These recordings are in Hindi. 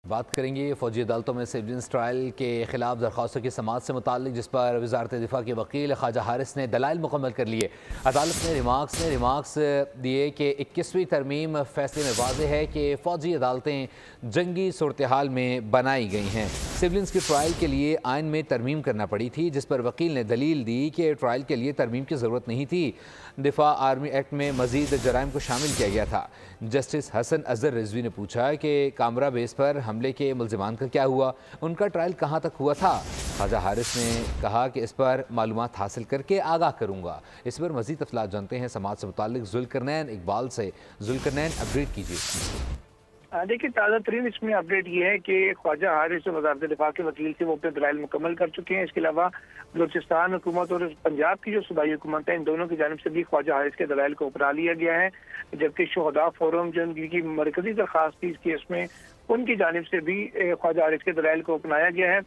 बात करेंगे फ़ौजी अदालतों में सिविलियंस ट्रायल के खिलाफ दरख्वास्तों की समाअत से मुताल्लिक, जिस पर वज़ारत दिफ़ा के वकील ख्वाजा हारिस ने दलाइल मुकम्मल कर लिए। अदालत ने रिमार्क्स दिए कि 21वीं तरमीम फैसले में वाज़ेह है कि फ़ौजी अदालतें जंगी सूरत हाल में बनाई गई हैं। सिविलियंस की ट्रायल के लिए आइन में तरमीम करना पड़ी थी, जिस पर वकील ने दलील दी कि ट्रायल के लिए तरमीम की ज़रूरत नहीं थी। दिफा आर्मी एक्ट में मज़ीद जराइम को शामिल किया गया था। जस्टिस हसन अजहर रिजवी ने पूछा कि कामरा बेस पर हमले के मुल्ज़िमान का क्या हुआ, उनका ट्रायल कहाँ तक हुआ था। ख्वाजा हारिस ने कहा कि इस पर मालूमात हासिल करके आगाह करूँगा। इस पर मज़ीद तफसीलात जानते हैं समात से मुताल्लिक जुल्करनैन इकबाल से। जुल्करनैन, अपडेट कीजिए। देखिए, ताज़ा तरीन इसमें अपडेट ये है कि ख्वाजा हारिस जो वज़ारत दिफा के वकील थे वो अपने दलाइल मुकम्मल कर चुके हैं। इसके अलावा बलूचिस्तान हुकूमत और पंजाब की जो सूबाई हुकूमत है, इन दोनों की जानिब से भी ख्वाजा हारिस के दलाइल को अपना लिया गया है। जबकि शुहदा फोरम जो उनकी मरकजी दरख्वास्त थी इस केस में, उनकी जानिब से भी ख्वाजा हारिस के दलाइल को अपनाया गया है।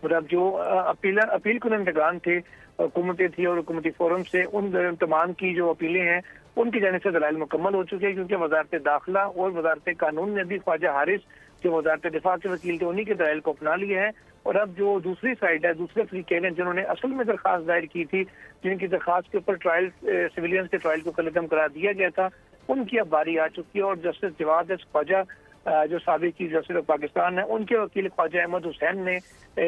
और अब जो अपील कुनंदगान थे, हुकूमतें थी और हुकूमती फोरम से, उन तमाम की जो अपीलें हैं उनकी जानिब से दलाइल मुकम्मल हो चुके हैं, क्योंकि वजारत दाखिला और वजारत कानून ने भी ख्वाजा हारिस जो वजारत दिफा के वकील थे उन्हीं के दलाइल को अपना लिया है। और अब जो दूसरी साइड है, दूसरे फरीकें हैं जिन्होंने असल में दरख्वास्त दायर की थी, जिनकी दरख्वास्त के ऊपर ट्रायल सिविलियंस के ट्रायल को कलअदम करा दिया गया था, उनकी अब बारी आ चुकी है। और जस्टिस जवाद ख्वाजा जो साबिक चीफ जस्टिस ऑफ पाकिस्तान है, उनके वकील ख्वाजा अहमद हुसैन ने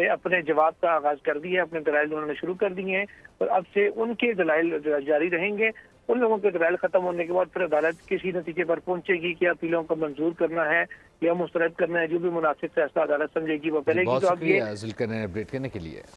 अपने जवाब का आगाज कर दिया, अपने दलाइल उन्होंने शुरू कर दिए हैं। और अब से उनके दलाइल जारी रहेंगे। उन लोगों के दलाइल खत्म होने के बाद फिर अदालत किसी नतीजे पर पहुंचेगी कि अपीलों को मंजूर करना है या मुस्तरद करना है। जो भी मुनासिब फैसला अदालत समझेगी वो करेगी। बहुत शुक्रिया जुल्करनैन अपडेट करने के लिए।